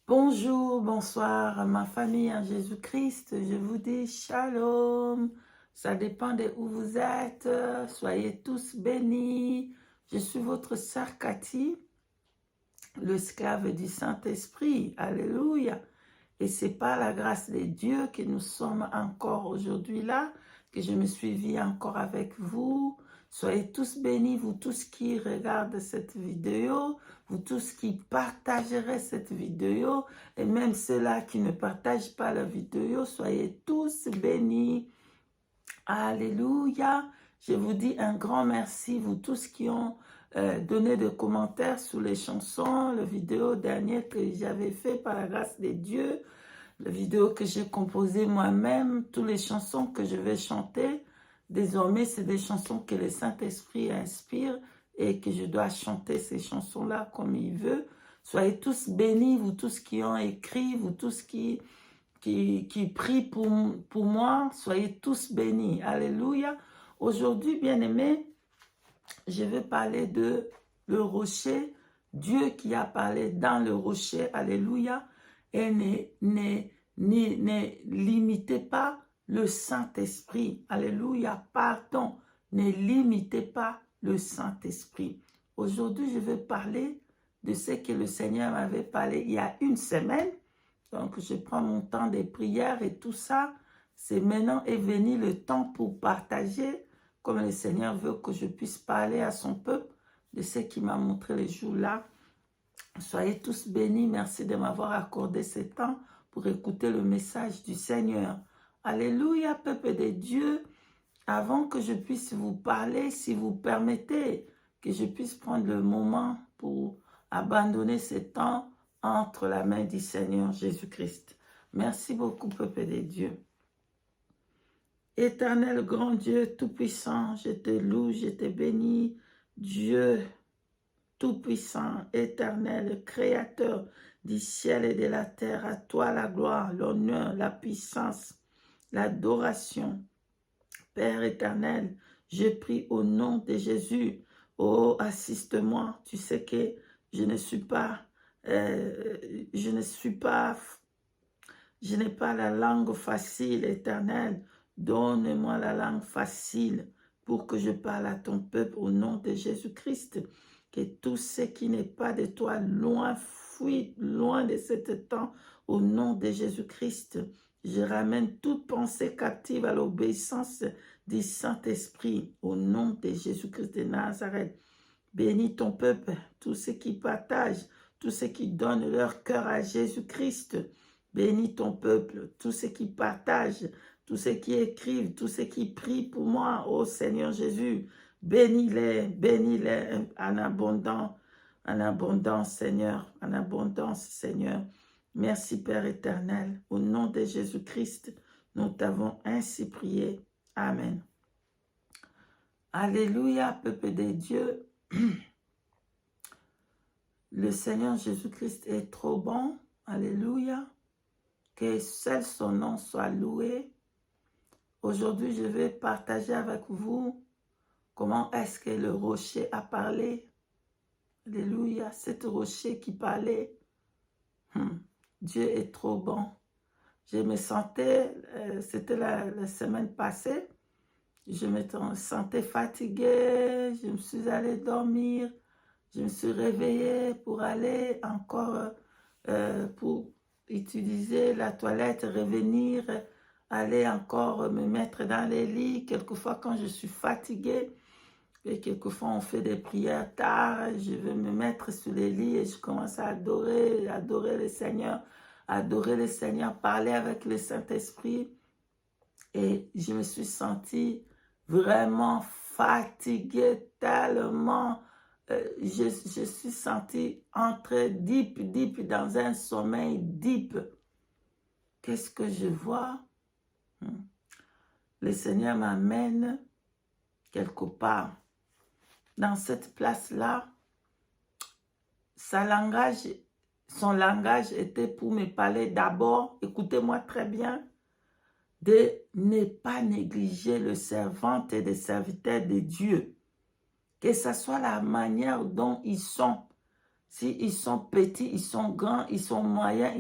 Bonjour, bonsoir, ma famille en Jésus-Christ. Je vous dis shalom. Ça dépend de où vous êtes. Soyez tous bénis. Je suis votre sœur Cathy, l'esclave du Saint-Esprit. Alléluia. Et c'est par la grâce de Dieu que nous sommes encore aujourd'hui là, que je me suis vie encore avec vous. Soyez tous bénis, vous tous qui regardez cette vidéo, vous tous qui partagerez cette vidéo, et même ceux-là qui ne partagent pas la vidéo, soyez tous bénis. Alléluia. Je vous dis un grand merci, vous tous qui ont donné des commentaires sous les chansons, la vidéo dernière que j'avais fait par la grâce de Dieu, la vidéo que j'ai composée moi-même, toutes les chansons que je vais chanter. Désormais, c'est des chansons que le Saint-Esprit inspire et que je dois chanter ces chansons-là comme il veut. Soyez tous bénis, vous tous qui ont écrit, vous tous qui prient pour moi, soyez tous bénis. Alléluia. Aujourd'hui, bien-aimés, je vais parler de le rocher, Dieu qui a parlé dans le rocher. Alléluia. Et ne limitez pas le Saint-Esprit. Alléluia. Pardon. Ne limitez pas le Saint-Esprit. Aujourd'hui, je vais parler de ce que le Seigneur m'avait parlé il y a une semaine. Donc, je prends mon temps de prière et tout ça. C'est maintenant est venu le temps pour partager, comme le Seigneur veut que je puisse parler à son peuple de ce qu'il m'a montré les jours-là. Soyez tous bénis. Merci de m'avoir accordé ce temps pour écouter le message du Seigneur. Alléluia, peuple de Dieu. Avant que je puisse vous parler, si vous permettez que je puisse prendre le moment pour abandonner ce temps entre la main du Seigneur Jésus-Christ. Merci beaucoup, peuple de Dieu. Éternel grand Dieu tout-puissant, je te loue, je te bénis, Dieu tout-puissant, éternel, créateur du ciel et de la terre, à toi la gloire, l'honneur, la puissance, l'adoration. Père éternel, je prie au nom de Jésus, oh, assiste-moi, tu sais que je ne suis pas, je n'ai pas la langue facile, éternel. Donne-moi la langue facile pour que je parle à ton peuple au nom de Jésus-Christ. Que tout ce qui n'est pas de toi, loin, fuit, loin de cet temps, au nom de Jésus-Christ. Je ramène toute pensée captive à l'obéissance du Saint-Esprit, au nom de Jésus-Christ de Nazareth. Bénis ton peuple, tous ceux qui partagent, tous ceux qui donnent leur cœur à Jésus-Christ. Bénis ton peuple, tous ceux qui partagent, tous ceux qui écrivent, tous ceux qui prient pour moi, ô Seigneur Jésus. Bénis-les en abondance, Seigneur, en abondance, Seigneur. Merci, Père éternel. Au nom de Jésus-Christ, nous t'avons ainsi prié. Amen. Alléluia, peuple de Dieu. Le Seigneur Jésus-Christ est trop bon. Alléluia. Que seul son nom soit loué. Aujourd'hui, je vais partager avec vous comment est-ce que le rocher a parlé. Alléluia. Cet rocher qui parlait. Dieu est trop bon. Je me sentais, c'était la semaine passée, je me sentais fatiguée, je me suis allée dormir, je me suis réveillée pour aller encore, pour utiliser la toilette, revenir, aller encore me mettre dans les lits. Quelquefois quand je suis fatiguée, et quelquefois on fait des prières tard, je vais me mettre sur les lits et je commence à adorer le Seigneur, parler avec le Saint-Esprit. Et je me suis sentie vraiment fatiguée tellement. Je suis sentie entrer deep dans un sommeil deep. Qu'est-ce que je vois? Le Seigneur m'amène quelque part. Dans cette place-là, son langage était pour me parler d'abord, écoutez-moi très bien, de ne pas négliger le servante et les serviteurs de Dieu. Que ce soit la manière dont ils sont, S'ils sont petits, ils sont grands, ils sont moyens,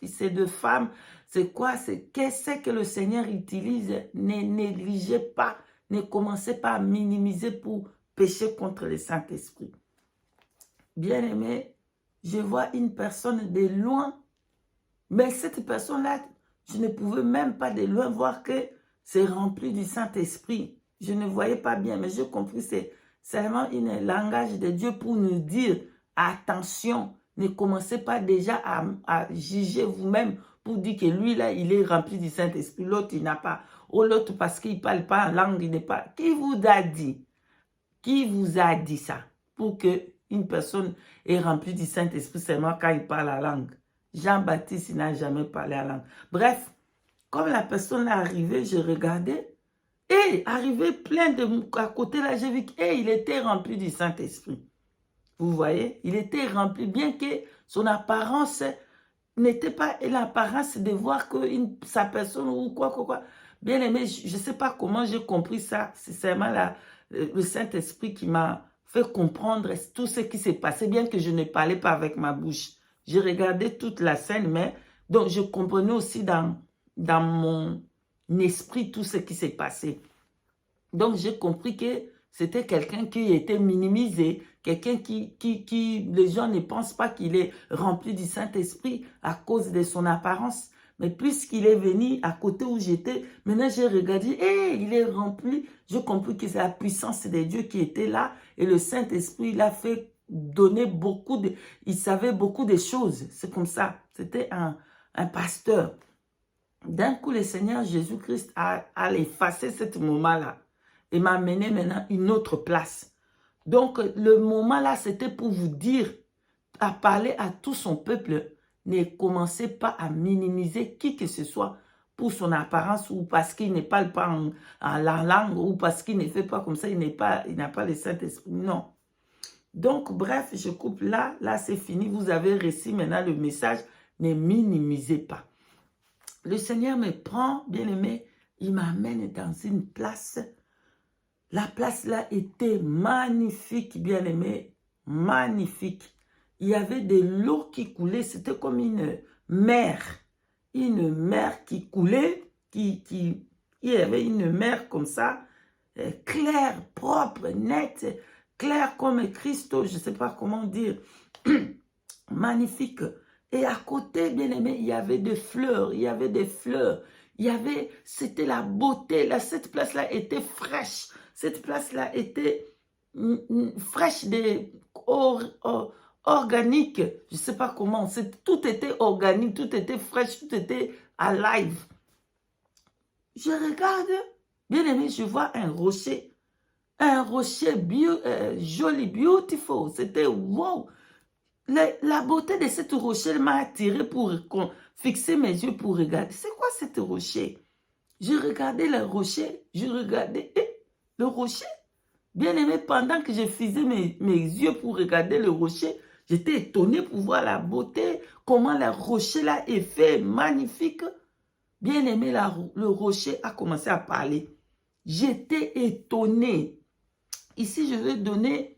c'est de femmes, c'est quoi? Qu'est-ce que le Seigneur utilise? Ne négligez pas, ne commencez pas à minimiser pour pécher contre le Saint-Esprit. Bien-aimé, je vois une personne de loin, mais cette personne-là, je ne pouvais même pas de loin voir que c'est rempli du Saint-Esprit. Je ne voyais pas bien, mais j'ai compris que c'est seulement un langage de Dieu pour nous dire, attention, ne commencez pas déjà à juger vous-même pour dire que lui, là, il est rempli du Saint-Esprit, l'autre, il n'a pas. Ou l'autre, parce qu'il ne parle pas en langue, il n'est pas. Qui vous a dit? Qui vous a dit ça? Pour qu'une personne est remplie du Saint-Esprit seulement quand il parle la langue. Jean-Baptiste, il n'a jamais parlé la langue. Bref, comme la personne est arrivée, je regardais, et arrivé plein à côté là, j'ai vu qu'il était rempli du Saint-Esprit. Vous voyez, il était rempli, bien que son apparence n'était pas l'apparence de voir que sa personne ou quoi. Bien aimé, je ne sais pas comment j'ai compris ça. C'est seulement le Saint-Esprit qui m'a fait comprendre tout ce qui s'est passé, bien que je ne parlais pas avec ma bouche. J'ai regardé toute la scène, mais donc je comprenais aussi dans mon esprit tout ce qui s'est passé. Donc j'ai compris que c'était quelqu'un qui était minimisé, quelqu'un qui les gens ne pensent pas qu'il est rempli du Saint-Esprit à cause de son apparence. Mais puisqu'il est venu à côté où j'étais, maintenant j'ai regardé, il est rempli. J'ai compris que c'est la puissance de Dieu qui était là. Et le Saint-Esprit, il a fait donner il savait beaucoup de choses. C'est comme ça. C'était un pasteur. D'un coup, le Seigneur Jésus-Christ a effacé ce moment-là et m'a amené maintenant une autre place. Donc, le moment-là, c'était pour vous dire, à parler à tout son peuple, ne commencez pas à minimiser qui que ce soit pour son apparence ou parce qu'il ne parle pas en la langue ou parce qu'il ne fait pas comme ça, il n'a pas le Saint-Esprit. Non. Donc, bref, je coupe là. Là, c'est fini. Vous avez reçu maintenant le message. Ne minimisez pas. Le Seigneur me prend, bien-aimé, il m'amène dans une place. La place là était magnifique, bien-aimé, magnifique. Il y avait de l'eau qui coulait, c'était comme une mer qui coulait, il y avait une mer comme ça, claire, propre, nette, claire comme Christ, je ne sais pas comment dire, magnifique. Et à côté, bien aimé, il y avait des fleurs, c'était la beauté, là, cette place-là était fraîche, cette place-là était fraîche, organique, je ne sais pas comment, tout était organique, tout était fraîche, tout était alive. Je regarde, bien aimé, je vois un rocher joli, beautiful, c'était wow. La beauté de cette rocher m'a attiré pour fixer mes yeux pour regarder. C'est quoi cette rocher? Je regardais le rocher, le rocher. Bien aimé, pendant que je faisais mes yeux pour regarder le rocher, j'étais étonné pour voir la beauté, comment le rocher là est fait, magnifique. Bien aimé, le rocher a commencé à parler. J'étais étonné. Ici, je vais donner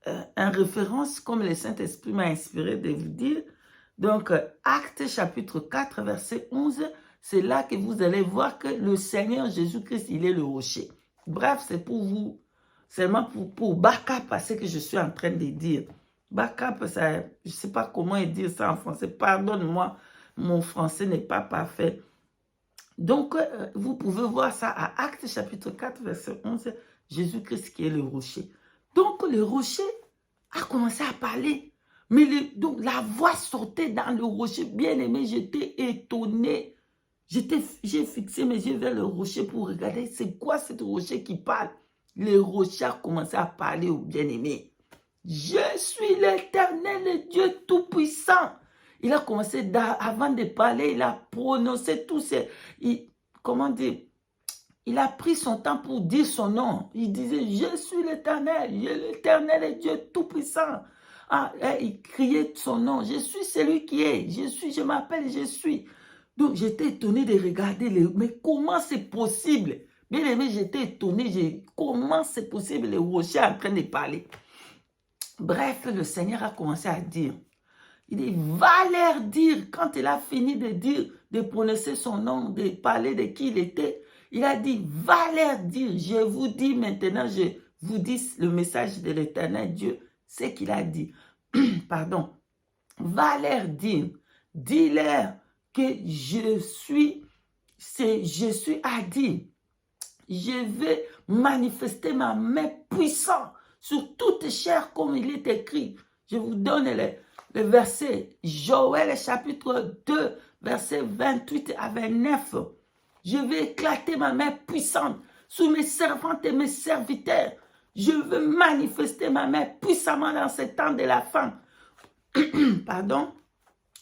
une référence comme le Saint-Esprit m'a inspiré de vous dire. Donc, Actes chapitre 4, verset 11, c'est là que vous allez voir que le Seigneur Jésus-Christ, il est le rocher. Bref, c'est pour vous, seulement pour backup à ce que je suis en train de dire. Backup, ça, je ne sais pas comment dire ça en français. Pardonne-moi, mon français n'est pas parfait. Donc, vous pouvez voir ça à Actes chapitre 4, verset 11, Jésus-Christ qui est le rocher. Donc, le rocher a commencé à parler. Mais donc, la voix sortait dans le rocher. Bien aimé, j'étais étonné. J'ai fixé mes yeux vers le rocher pour regarder c'est quoi ce rocher qui parle. Le rocher a commencé à parler au bien-aimé. Je suis l'Éternel, Dieu Tout-Puissant. Il a commencé, avant de parler, il a prononcé tous ces... comment dire? Il a pris son temps pour dire son nom. Il disait, je suis l'Éternel est Dieu Tout-Puissant. Ah, il criait son nom, je suis celui qui est, je m'appelle, je suis. Donc j'étais étonné de regarder, mais comment c'est possible? Bien aimé, j'étais étonné, comment c'est possible, le rocher est en train de parler. Bref, le Seigneur a commencé à dire. Il dit, va leur dire, quand il a fini de dire, de prononcer son nom, de parler de qui il était, il a dit, va leur dire, je vous dis maintenant, je vous dis le message de l'Éternel Dieu, ce qu'il a dit. Pardon. Va leur dire, dis-leur que je suis à dire. Je vais manifester ma main puissante sur toute chair comme il est écrit. Je vous donne le verset, Joël chapitre 2, verset 28 à 29. Je vais éclater ma main puissante sur mes servantes et mes serviteurs. Je veux manifester ma main puissamment dans ce temps de la fin. Pardon.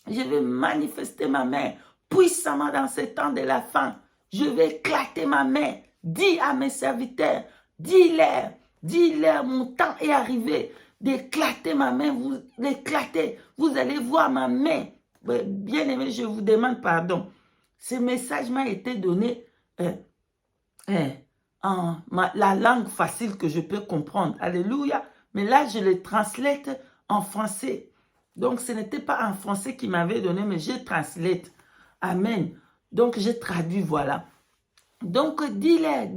Je vais manifester ma main puissamment dans ce temps de la fin. Je vais éclater ma main. Dis à mes serviteurs, dis-leur, mon temps est arrivé d'éclater ma main, vous allez voir ma main. Bien aimé, je vous demande pardon. Ce message m'a été donné en la langue facile que je peux comprendre. Alléluia. Mais là, je le translate en français. Donc, ce n'était pas en français qu'il m'avait donné, mais je translate. Amen. Donc, j'ai traduit, voilà. Donc, dis-leur,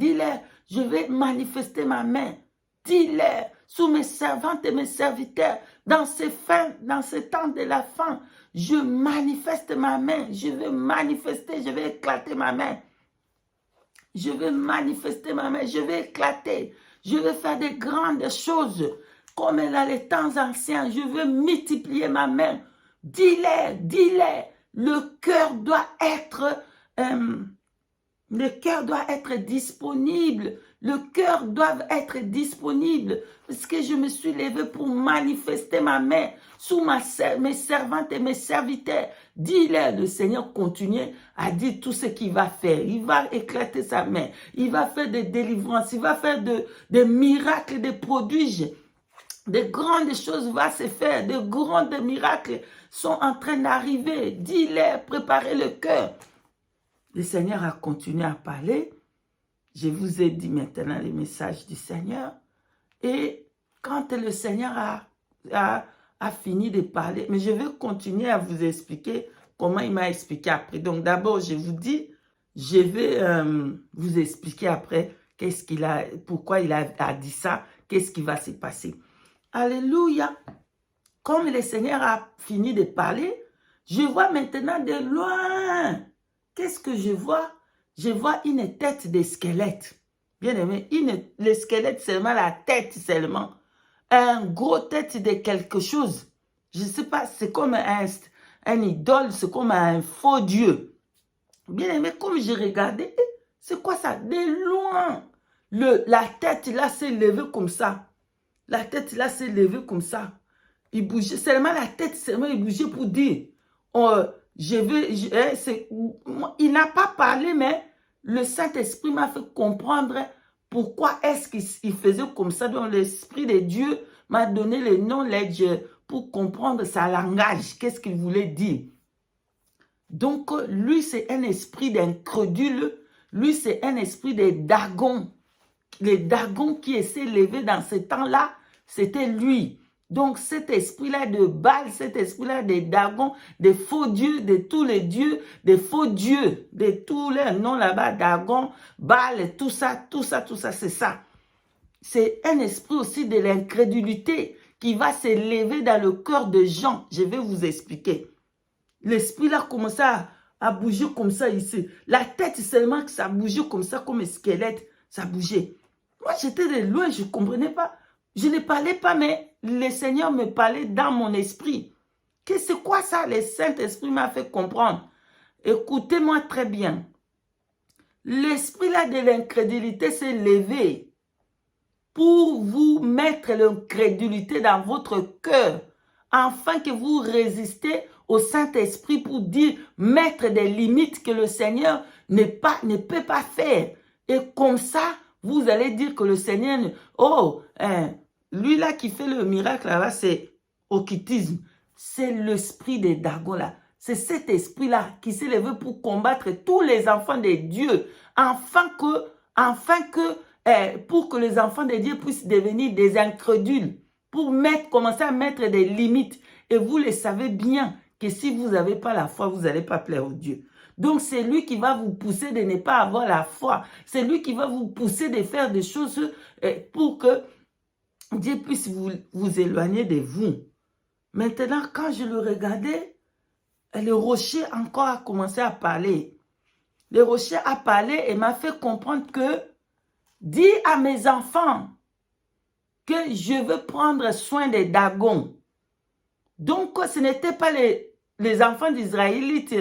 je vais manifester ma main. Dis-leur, sous mes servantes et mes serviteurs, dans ce temps de la fin, je manifeste ma main. Je vais manifester, je vais éclater ma main. Je vais manifester ma main, je vais éclater. Je vais faire de grandes choses. Comme dans les temps anciens, je veux multiplier ma main. Dis-leur, le cœur doit être disponible. Le cœur doit être disponible. Parce que je me suis levé pour manifester ma main sous mes servantes et mes serviteurs. Dis-leur, le Seigneur continue à dire tout ce qu'il va faire. Il va éclater sa main. Il va faire des délivrances. Il va faire des miracles, des prodiges. De grandes choses vont se faire. De grands miracles sont en train d'arriver. Dis-leur, préparez le cœur. Le Seigneur a continué à parler. Je vous ai dit maintenant les messages du Seigneur. Et quand le Seigneur a fini de parler, mais je vais continuer à vous expliquer comment il m'a expliqué après. Donc d'abord, je vous dis, je vais vous expliquer après pourquoi il a dit ça, qu'est-ce qui va se passer. Alléluia. Comme le Seigneur a fini de parler, je vois maintenant de loin. Qu'est-ce que je vois? Je vois une tête de squelette. Bien aimé, le squelette seulement, la tête seulement. Un gros tête de quelque chose. Je ne sais pas, c'est comme un idole, c'est comme un faux dieu. Bien aimé, comme je regardais, c'est quoi ça? De loin. La tête là s'est levée comme ça. La tête là s'est levée comme ça. Il bougeait, seulement la tête, seulement il bougeait pour dire, il n'a pas parlé, mais le Saint-Esprit m'a fait comprendre pourquoi est-ce qu'il faisait comme ça. Donc l'Esprit de Dieu m'a donné le knowledge pour comprendre sa langage, qu'est-ce qu'il voulait dire. Donc lui, c'est un esprit d'incrédule, lui, c'est un esprit de Dagon. Les Dagons qui essaient de lever dans ce temps-là, c'était lui. Donc cet esprit-là de Baal, cet esprit-là de Dagon, des faux dieux, de tous les dieux, des faux dieux, de tous les noms là-bas, Dagon, Baal, tout ça, c'est ça. C'est un esprit aussi de l'incrédulité qui va se lever dans le cœur de gens. Je vais vous expliquer. L'esprit-là commence à bouger comme ça ici. La tête seulement que ça bougeait comme ça, comme un squelette, ça bougeait. Moi, j'étais de loin, je ne comprenais pas. Je ne parlais pas, mais le Seigneur me parlait dans mon esprit. C'est quoi ça? Le Saint-Esprit m'a fait comprendre. Écoutez-moi très bien. L'esprit-là de l'incrédulité s'est levé pour vous mettre l'incrédulité dans votre cœur, afin que vous résistez au Saint-Esprit pour dire, mettre des limites que le Seigneur ne peut pas faire. Et comme ça, vous allez dire que le Seigneur, lui là qui fait le miracle là, c'est occultisme. C'est l'esprit de Dagon là. C'est cet esprit-là qui s'est levé pour combattre tous les enfants de Dieu, pour que les enfants de Dieu puissent devenir des incrédules. pour commencer à mettre des limites. Et vous le savez bien que si vous n'avez pas la foi, vous n'allez pas plaire au Dieu. Donc, c'est lui qui va vous pousser de ne pas avoir la foi. C'est lui qui va vous pousser de faire des choses pour que Dieu puisse vous éloigner de vous. Maintenant, quand je le regardais, le rocher encore a commencé à parler. Le rocher a parlé et m'a fait comprendre que dis à mes enfants que je veux prendre soin des Dagons. Donc, ce n'était pas les enfants d'Israélites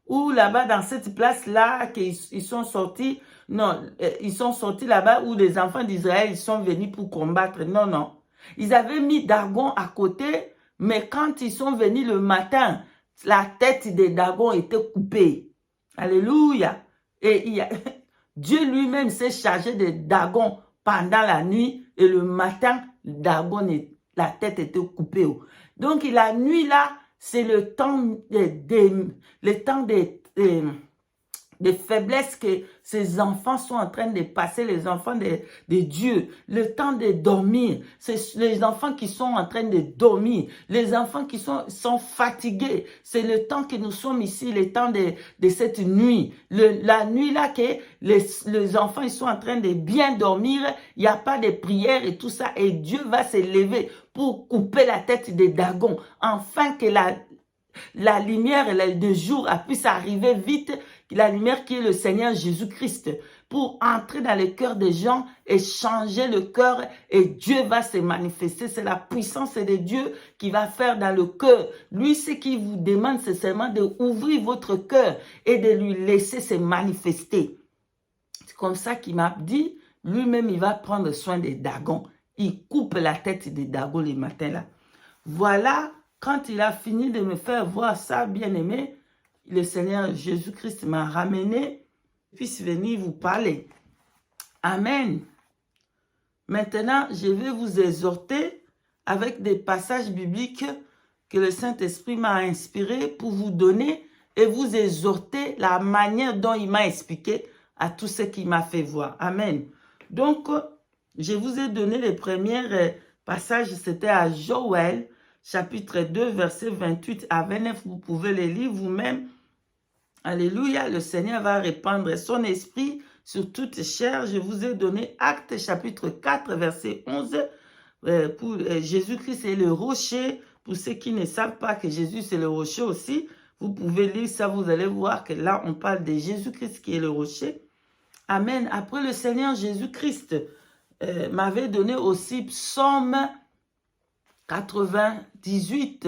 ou là-bas dans cette place-là qu'ils sont sortis. Non, ils sont sortis là-bas où les enfants d'Israël sont venus pour combattre. Non, non. Ils avaient mis Dagon à côté, mais quand ils sont venus le matin, la tête des Dagons était coupée. Alléluia. Et Dieu lui-même s'est chargé des Dagons pendant la nuit et le matin, la tête était coupée. Donc la nuit là, c'est le temps des faiblesses que ces enfants sont en train de passer, les enfants de Dieu. Le temps de dormir, c'est les enfants qui sont en train de dormir, les enfants qui sont fatigués. C'est le temps que nous sommes ici, le temps de cette nuit. La nuit là que les enfants ils sont en train de bien dormir, il n'y a pas de prière et tout ça. Et Dieu va se lever pour couper la tête des Dagons, afin que la lumière de jour puisse arriver vite, la lumière qui est le Seigneur Jésus-Christ, pour entrer dans le cœur des gens et changer le cœur, et Dieu va se manifester. C'est la puissance de Dieu qui va faire dans le cœur. Lui, ce qu'il vous demande, c'est seulement d'ouvrir votre cœur et de lui laisser se manifester. C'est comme ça qu'il m'a dit, lui-même, il va prendre soin des Dagons. Il coupe la tête des Dagons les matins là. Voilà. Quand il a fini de me faire voir ça, bien-aimé, le Seigneur Jésus-Christ m'a ramené, puisse venir vous parler. Amen. Maintenant, je vais vous exhorter avec des passages bibliques que le Saint-Esprit m'a inspiré pour vous donner et vous exhorter la manière dont il m'a expliqué à tout ce qu'il m'a fait voir. Amen. Donc, je vous ai donné les premiers passages, c'était à Joël, chapitre 2, verset 28 à 29, vous pouvez les lire vous-même. Alléluia, le Seigneur va répandre son esprit sur toute chair. Je vous ai donné Actes, chapitre 4, verset 11. Pour Jésus-Christ est le rocher. Pour ceux qui ne savent pas que Jésus c'est le rocher aussi, vous pouvez lire ça, vous allez voir que là, on parle de Jésus-Christ qui est le rocher. Amen. Après, le Seigneur Jésus-Christ m'avait donné aussi Psaume 78,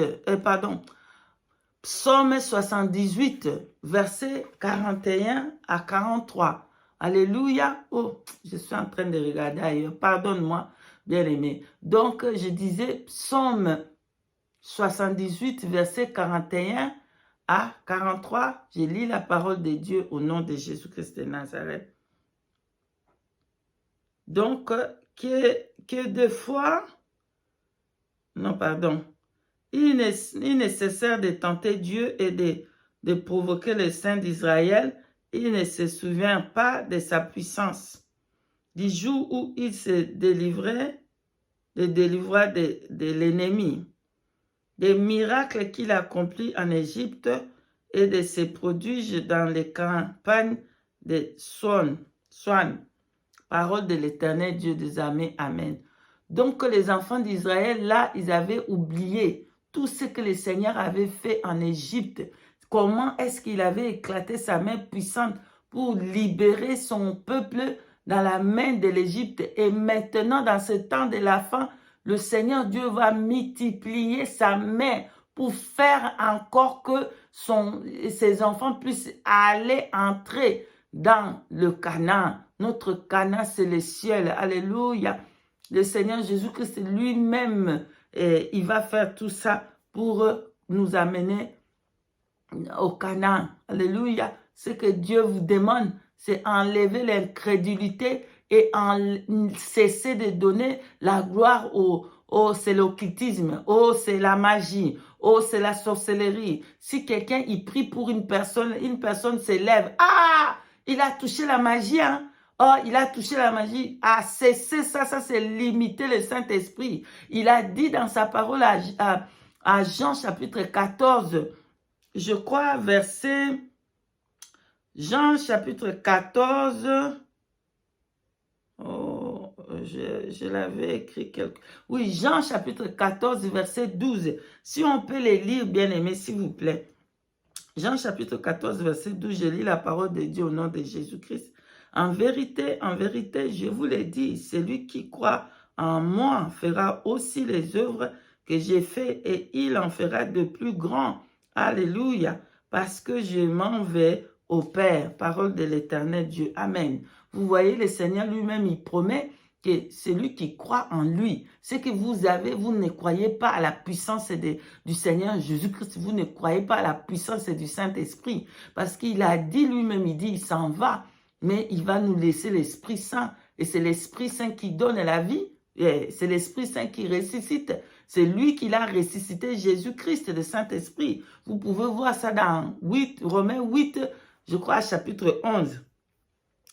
verset 41 à 43. Alléluia. Oh, je suis en train de regarder ailleurs. Pardonne-moi, bien-aimé. Donc, je disais Psaume 78, verset 41 à 43. Je lis la parole de Dieu au nom de Jésus-Christ de Nazareth. Donc, que des fois... Non, pardon. Il est nécessaire de tenter Dieu et de provoquer les saints d'Israël. Il ne se souvient pas de sa puissance. Du jour où il se délivra de l'ennemi. Des miracles qu'il accomplit en Égypte et de ses prodiges dans les campagnes de Soan. Parole de l'Éternel Dieu des armées. Amen. Donc, les enfants d'Israël, là, ils avaient oublié tout ce que le Seigneur avait fait en Égypte. Comment est-ce qu'il avait éclaté sa main puissante pour libérer son peuple dans la main de l'Égypte. Et maintenant, dans ce temps de la fin, le Seigneur Dieu va multiplier sa main pour faire encore que ses enfants puissent aller entrer dans le Canaan. Notre Canaan, c'est le ciel. Alléluia. Le Seigneur Jésus-Christ lui-même, il va faire tout ça pour nous amener au Canaan. Alléluia. Ce que Dieu vous demande, c'est enlever l'incrédulité et cesser de donner la gloire c'est l'occultisme, c'est la magie, c'est la sorcellerie. Si quelqu'un il prie pour une personne se lève, il a touché la magie, hein? Oh, il a touché la magie. Ah, cessez ça, ça c'est limiter le Saint-Esprit. Il a dit dans sa parole à Jean chapitre 14, je crois verset, Jean chapitre 14, oh, je l'avais écrit quelque... Oui, Jean chapitre 14, verset 12. Si on peut les lire, bien aimé, s'il vous plaît. Jean chapitre 14, verset 12, je lis la parole de Dieu au nom de Jésus-Christ. En vérité, je vous l'ai dit, celui qui croit en moi fera aussi les œuvres que j'ai faites et il en fera de plus grands. Alléluia, parce que je m'en vais au Père. Parole de l'Éternel Dieu. Amen. Vous voyez, le Seigneur lui-même, il promet que celui qui croit en lui, ce que vous avez, vous ne croyez pas à la puissance du Seigneur Jésus-Christ, vous ne croyez pas à la puissance du Saint-Esprit, parce qu'il a dit lui-même, il dit, il s'en va, mais il va nous laisser l'Esprit Saint, et c'est l'Esprit Saint qui donne la vie, c'est l'Esprit Saint qui ressuscite, c'est lui qui l'a ressuscité, Jésus-Christ, le Saint-Esprit. Vous pouvez voir ça dans Romains 8, je crois, chapitre 11.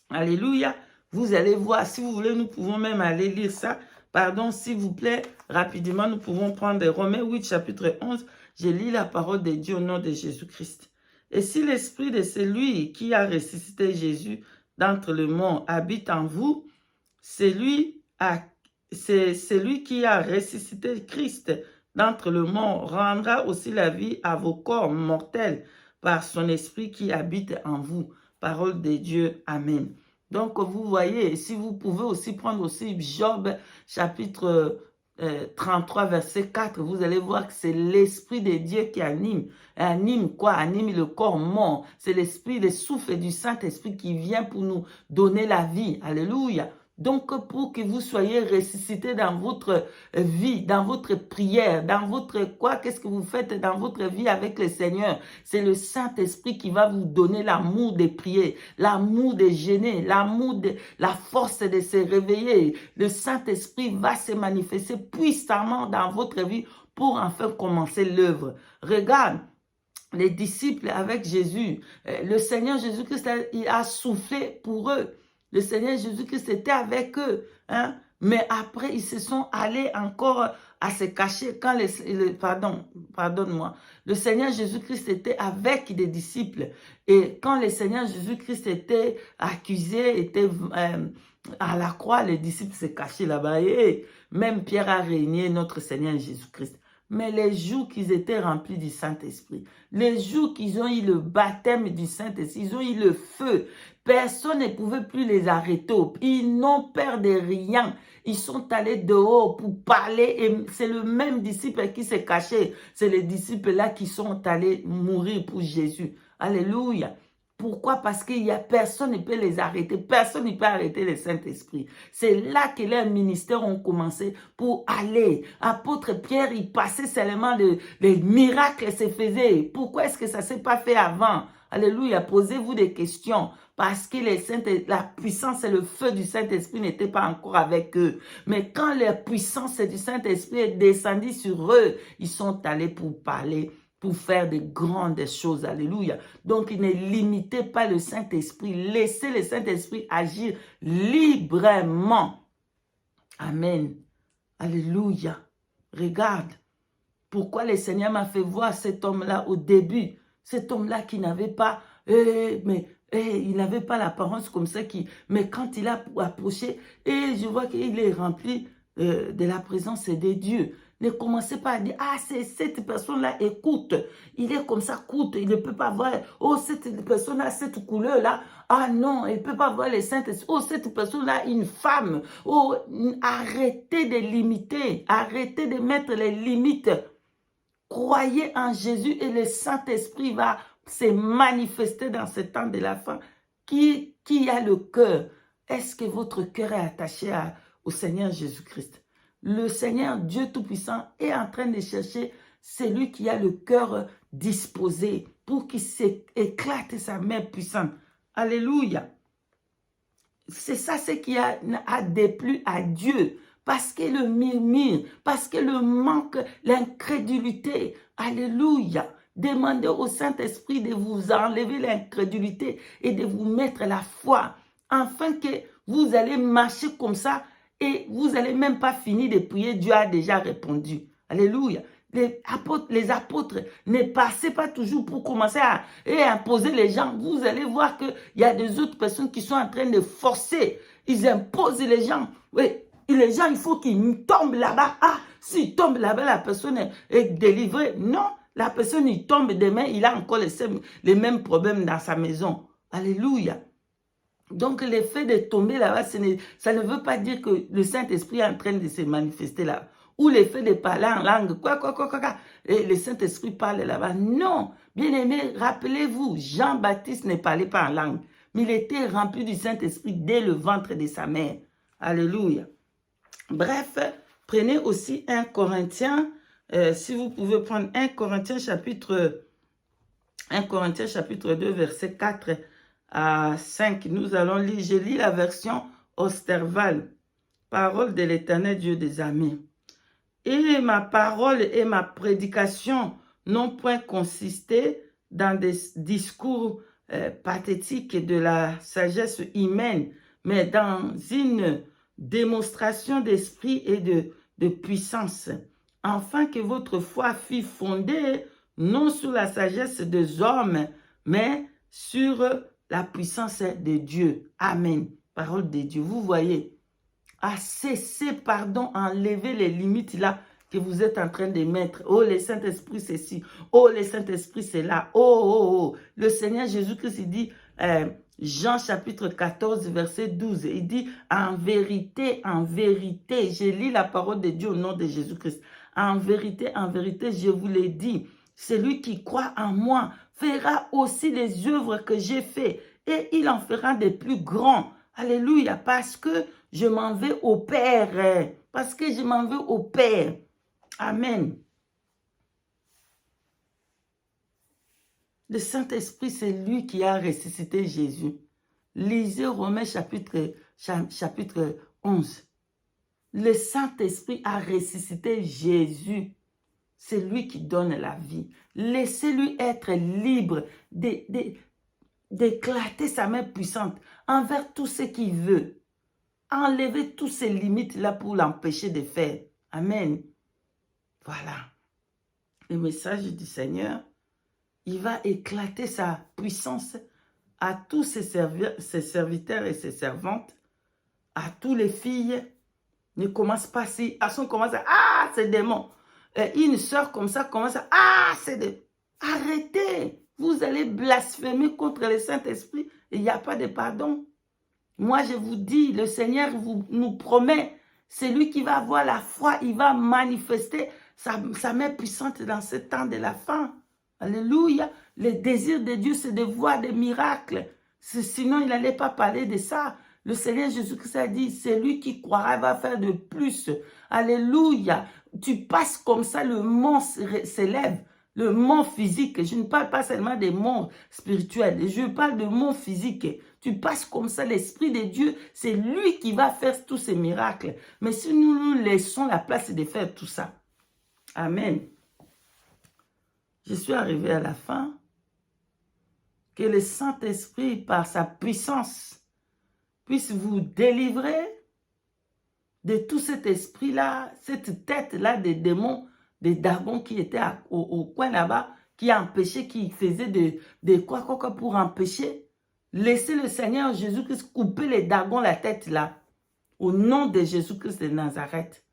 Alléluia. Vous allez voir, si vous voulez, nous pouvons même aller lire ça. Pardon, s'il vous plaît, rapidement, nous pouvons prendre Romains 8, chapitre 11. Je lis la parole de Dieu au nom de Jésus-Christ. Et si l'esprit de celui qui a ressuscité Jésus d'entre les morts habite en vous, c'est celui qui a ressuscité Christ d'entre les morts rendra aussi la vie à vos corps mortels par son esprit qui habite en vous. Parole de Dieu. Amen. Donc, vous voyez, si vous pouvez aussi prendre aussi Job, chapitre 33, verset 4, vous allez voir que c'est l'Esprit de Dieu qui anime. Anime quoi? Anime le corps mort. C'est l'Esprit, le souffle du Saint-Esprit qui vient pour nous donner la vie. Alléluia. Donc, pour que vous soyez ressuscités dans votre vie, dans votre prière, dans votre quoi, qu'est-ce que vous faites dans votre vie avec le Seigneur? C'est le Saint-Esprit qui va vous donner l'amour de prier, l'amour de jeûner, l'amour de la force de se réveiller. Le Saint-Esprit va se manifester puissamment dans votre vie pour enfin commencer l'œuvre. Regarde. Les disciples avec Jésus, le Seigneur Jésus-Christ, il a soufflé pour eux. Le Seigneur Jésus-Christ était avec eux. Hein? Mais après, ils se sont allés encore à se cacher quand pardonne-moi. Le Seigneur Jésus-Christ était avec des disciples. Et quand le Seigneur Jésus-Christ était accusé, était à la croix, les disciples se cachaient là-bas. Et même Pierre a régné notre Seigneur Jésus-Christ. Mais les jours qu'ils étaient remplis du Saint-Esprit, les jours qu'ils ont eu le baptême du Saint-Esprit, ils ont eu le feu, personne ne pouvait plus les arrêter. Ils n'ont peur de rien. Ils sont allés dehors pour parler et c'est le même disciple qui s'est caché. C'est les disciples-là qui sont allés mourir pour Jésus. Alléluia. Pourquoi? Parce qu'il y a personne ne peut les arrêter. Personne ne peut arrêter le Saint-Esprit. C'est là que leurs ministères ont commencé pour aller. Apôtre Pierre, il passait seulement les miracles se faisaient. Pourquoi est-ce que ça ne s'est pas fait avant? Alléluia. Posez-vous des questions. Parce que la puissance et le feu du Saint-Esprit n'étaient pas encore avec eux. Mais quand la puissance du Saint-Esprit est descendue sur eux, ils sont allés pour parler, pour faire de grandes choses. Alléluia. Donc, ne limitez pas le Saint-Esprit. Laissez le Saint-Esprit agir librement. Amen. Alléluia. Regarde. Pourquoi le Seigneur m'a fait voir cet homme-là au début. Cet homme-là qui n'avait pas... il n'avait pas l'apparence comme ça. Mais quand il a approché, et je vois qu'il est rempli de la présence de Dieu. Ne commencez pas à dire, ah, c'est cette personne-là, écoute, il est comme ça, écoute, il ne peut pas voir, oh, cette personne-là, cette couleur-là, ah non, il ne peut pas voir les saintes, oh, cette personne-là, une femme, oh, arrêtez de limiter, arrêtez de mettre les limites. Croyez en Jésus et le Saint-Esprit va se manifester dans ce temps de la fin. Qui a le cœur? Est-ce que votre cœur est attaché au Seigneur Jésus-Christ? Le Seigneur, Dieu Tout-Puissant, est en train de chercher celui qui a le cœur disposé pour qu'il s'éclate sa main puissante. Alléluia. C'est ça ce qui a déplu à Dieu. Parce que le murmure, parce que le manque, l'incrédulité. Alléluia. Demandez au Saint-Esprit de vous enlever l'incrédulité et de vous mettre la foi. Afin que Vous allez marcher comme ça et vous n'allez même pas finir de prier. Dieu a déjà répondu. Alléluia. Les apôtres, ne passez pas toujours pour commencer à imposer les gens. Vous allez voir qu'il y a des autres personnes qui sont en train de forcer. Ils imposent les gens. Oui, et les gens, il faut qu'ils tombent là-bas. Ah, s'ils tombent là-bas, la personne est délivrée. Non, la personne, il tombe demain, il a encore les mêmes problèmes dans sa maison. Alléluia. Donc, le fait de tomber là-bas, ça ne veut pas dire que le Saint-Esprit est en train de se manifester là. Ou le fait de parler en langue, et le Saint-Esprit parle là-bas. Non, bien aimé, rappelez-vous, Jean-Baptiste ne parlait pas en langue, mais il était rempli du Saint-Esprit dès le ventre de sa mère. Alléluia. Bref, prenez aussi 1 Corinthiens, si vous pouvez prendre 1 Corinthiens chapitre 2, verset 4 à 5. Nous allons lire, je lis la version Osterval. Parole de l'Éternel Dieu des armées. Et ma parole et ma prédication n'ont point consisté dans des discours pathétiques de la sagesse humaine, mais dans une démonstration d'esprit et de puissance, afin que votre foi fût fondée non sur la sagesse des hommes, mais sur la puissance de Dieu. Amen. Parole de Dieu. Vous voyez, à cesser, pardon, enlever les limites là que vous êtes en train de mettre. Oh, le Saint-Esprit, c'est ci. Oh, le Saint-Esprit, c'est là. Oh, oh, oh. Le Seigneur Jésus-Christ, il dit, Jean chapitre 14, verset 12, il dit, en vérité, je lis la parole de Dieu au nom de Jésus-Christ. En vérité, je vous l'ai dit, celui qui croit en moi fera aussi les œuvres que j'ai fait et il en fera des plus grands. Alléluia, parce que je m'en vais au Père. Parce que je m'en vais au Père. Amen. Le Saint-Esprit, c'est lui qui a ressuscité Jésus. Lisez Romains chapitre 11. Le Saint-Esprit a ressuscité Jésus. C'est lui qui donne la vie. Laissez-lui être libre d'éclater sa main puissante envers tout ce qu'il veut. Enlevez toutes ces limites-là pour l'empêcher de faire. Amen. Voilà. Le message du Seigneur, il va éclater sa puissance à tous ses serviteurs et ses servantes, à toutes les filles. Ne commence pas si, on commence à, ah, c'est démon. Une soeur comme ça commence à, ah, c'est démon. Arrêtez. Vous allez blasphémer contre le Saint-Esprit. Il n'y a pas de pardon. Moi, je vous dis, le Seigneur nous promet, c'est lui qui va avoir la foi, il va manifester sa main puissante dans ce temps de la fin. Alléluia. Le désir de Dieu, c'est de voir des miracles. Sinon, il n'allait pas parler de ça. Le Seigneur Jésus-Christ a dit, c'est lui qui croira va faire de plus. Alléluia. Tu passes comme ça, le mont s'élève. Le mont physique, je ne parle pas seulement des monts spirituels, je parle de mont physique. Tu passes comme ça, l'Esprit de Dieu, c'est lui qui va faire tous ces miracles. Mais si nous nous laissons la place de faire tout ça, amen. Je suis arrivé à la fin. Que le Saint-Esprit, par sa puissance, puisse vous délivrer de tout cet esprit-là, cette tête-là des démons, des dragons qui étaient au coin là-bas, qui empêchaient, qui faisaient des quoi pour empêcher. Laissez le Seigneur Jésus-Christ couper les dragons la tête là. Au nom de Jésus-Christ de Nazareth.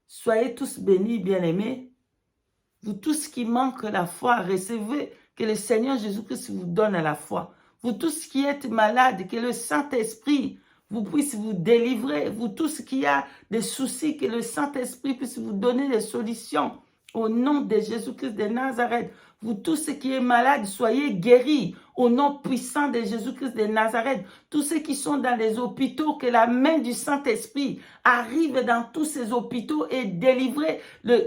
Soyez tous bénis, bien-aimés. Vous tous qui manquent la foi, recevez que le Seigneur Jésus-Christ vous donne la foi. Vous tous qui êtes malades, que le Saint-Esprit vous puisse vous délivrer. Vous tous qui avez des soucis, que le Saint-Esprit puisse vous donner des solutions. Au nom de Jésus-Christ de Nazareth, vous tous qui êtes malades, soyez guéris. Au nom puissant de Jésus-Christ de Nazareth, tous ceux qui sont dans les hôpitaux, que la main du Saint-Esprit arrive dans tous ces hôpitaux et délivre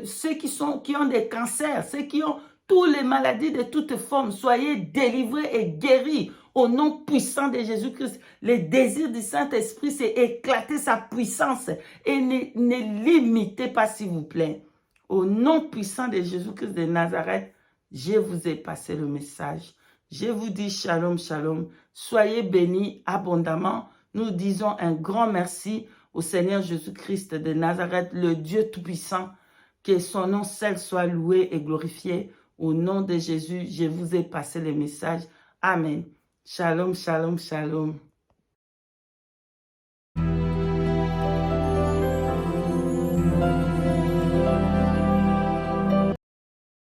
ceux qui ont des cancers, ceux qui ont toutes les maladies de toutes formes. Soyez délivrés et guéris. Au nom puissant de Jésus-Christ, le désir du Saint-Esprit, c'est éclater sa puissance et ne limitez pas, s'il vous plaît. Au nom puissant de Jésus-Christ de Nazareth, je vous ai passé le message. Je vous dis shalom, shalom. Soyez bénis abondamment. Nous disons un grand merci au Seigneur Jésus-Christ de Nazareth, le Dieu Tout-Puissant, que son nom seul soit loué et glorifié. Au nom de Jésus, je vous ai passé le message. Amen. Shalom, shalom, shalom.